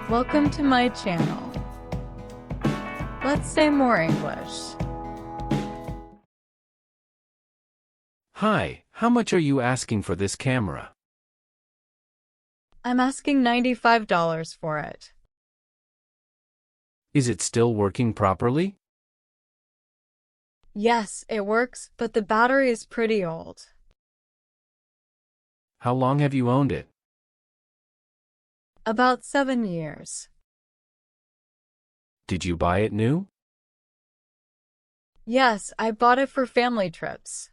Welcome to my channel. Let's say more English. Hi, how much are you asking for this camera? I'm asking $95 for it. Is it still working properly? Yes, it works, but the battery is pretty old. How long have you owned it? About 7 years. Did you buy it new? Yes, I bought it for family trips.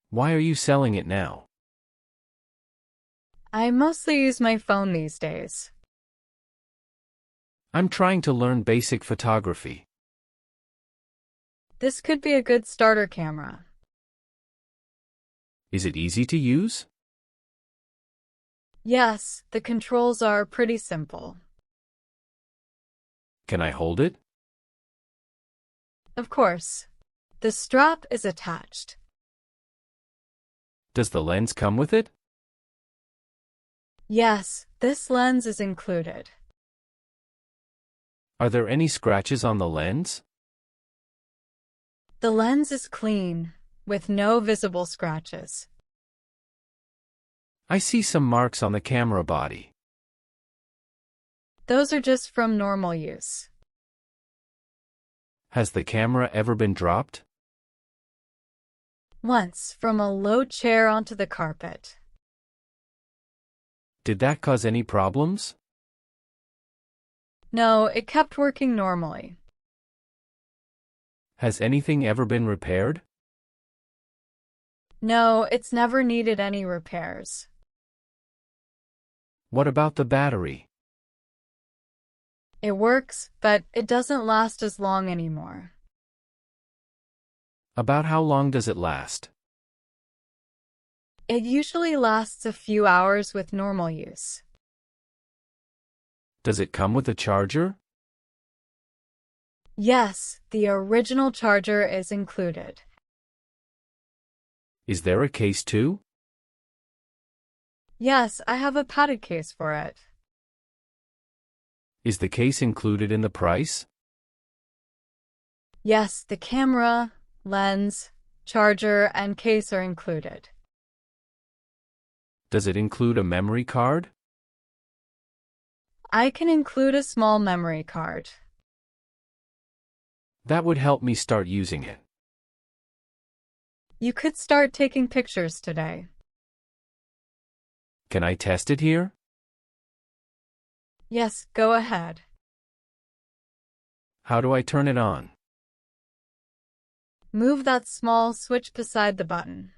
Why are you selling it now? I mostly use my phone these days. I'm trying to learn basic photography. This could be a good starter camera. Is it easy to use? Yes, the controls are pretty simple. Can I hold it? Of course. The strap is attached. Does the lens come with it? Yes, this lens is included. Are there any scratches on the lens? The lens is clean, with no visible scratches. I see some marks on the camera body. Those are just from normal use. Has the camera ever been dropped? Once, from a low chair onto the carpet. Did that cause any problems? No, it kept working normally. Has anything ever been repaired? No, it's never needed any repairs. What about the battery? It works, but it doesn't last as long anymore. About how long does it last? It usually lasts a few hours with normal use. Does it come with a charger? Yes, the original charger is included. Is there a case too? Yes, I have a padded case for it. Is the case included in the price? Yes, the camera, lens, charger, and case are included. Does it include a memory card? I can include a small memory card. That would help me start using it. You could start taking pictures today. Can I test it here? Yes, go ahead. How do I turn it on? Move that small switch beside the button.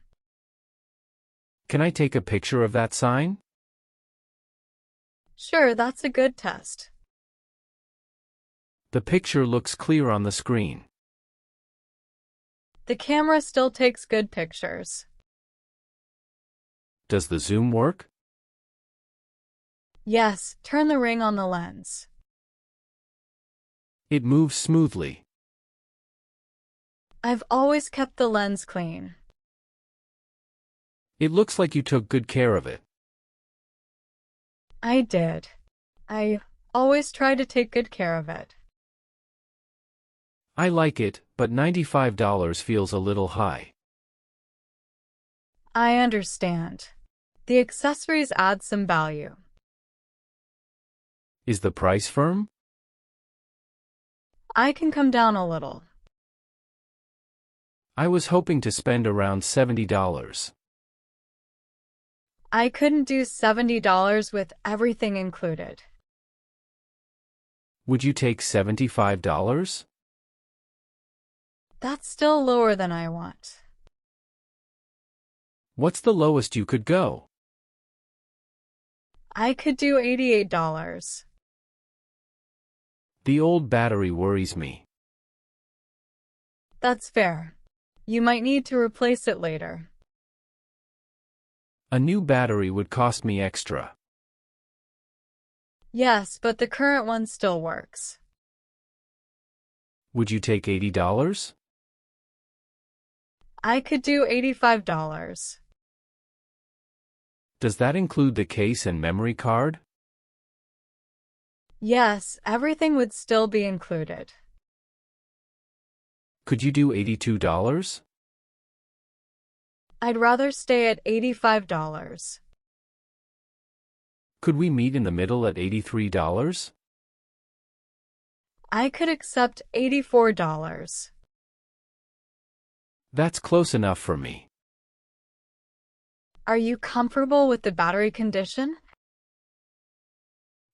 Can I take a picture of that sign? Sure, that's a good test. The picture looks clear on the screen. The camera still takes good pictures. Does the zoom work? Yes, turn the ring on the lens. It moves smoothly. I've always kept the lens clean. It looks like you took good care of it. I did. I always try to take good care of it. I like it, but $95 feels a little high. I understand. The accessories add some value. Is the price firm? I can come down a little. I was hoping to spend around $70. I couldn't do $70 with everything included. Would you take $75? That's still lower than I want. What's the lowest you could go? I could do $88. The old battery worries me. That's fair. You might need to replace it later. A new battery would cost me extra. Yes, but the current one still works. Would you take $80? I could do $85. Does that include the case and memory card? Yes, everything would still be included. Could you do $82? I'd rather stay at $85. Could we meet in the middle at $83? I could accept $84. That's close enough for me. Are you comfortable with the battery condition?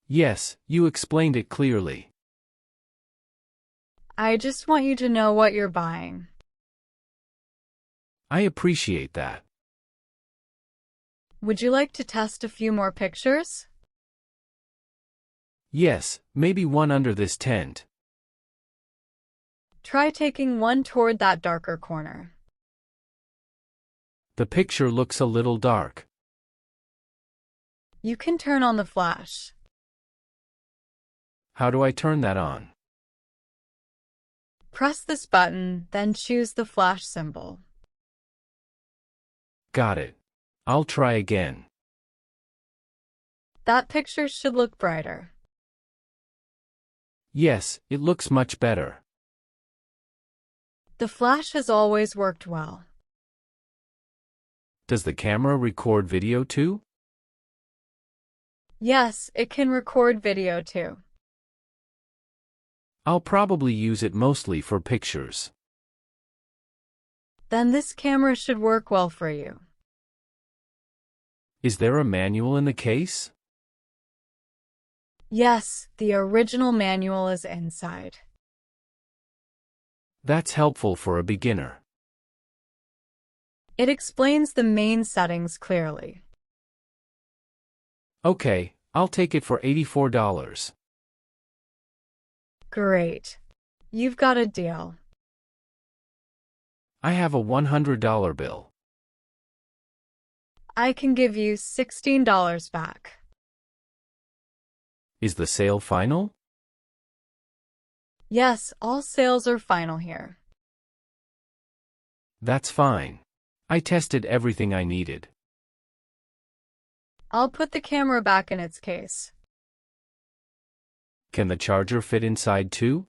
Yes, you explained it clearly. I just want you to know what you're buying. I appreciate that. Would you like to test a few more pictures? Yes, maybe one under this tent. Try taking one toward that darker corner. The picture looks a little dark. You can turn on the flash. How do I turn that on? Press this button, then choose the flash symbol. Got it. I'll try again. That picture should look brighter. Yes, it looks much better. The flash has always worked well. Does the camera record video too? Yes, it can record video too. I'll probably use it mostly for pictures. Then this camera should work well for you. Is there a manual in the case? Yes, the original manual is inside. That's helpful for a beginner. It explains the main settings clearly. Okay, I'll take it for $84. Great. You've got a deal. I have a $100 bill. I can give you $16 back. Is the sale final? Yes, all sales are final here. That's fine. I tested everything I needed. I'll put the camera back in its case. Can the charger fit inside too?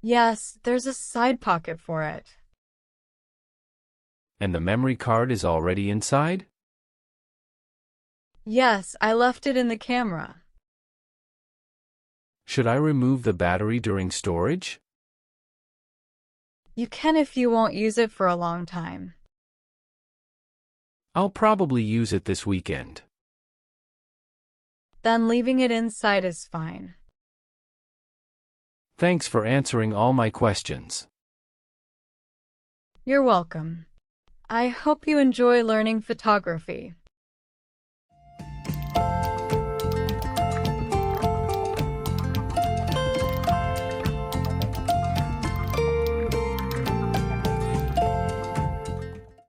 Yes, there's a side pocket for it. And the memory card is already inside? Yes, I left it in the camera. Should I remove the battery during storage? You can if you won't use it for a long time. I'll probably use it this weekend. Then leaving it inside is fine. Thanks for answering all my questions. You're welcome. I hope you enjoy learning photography.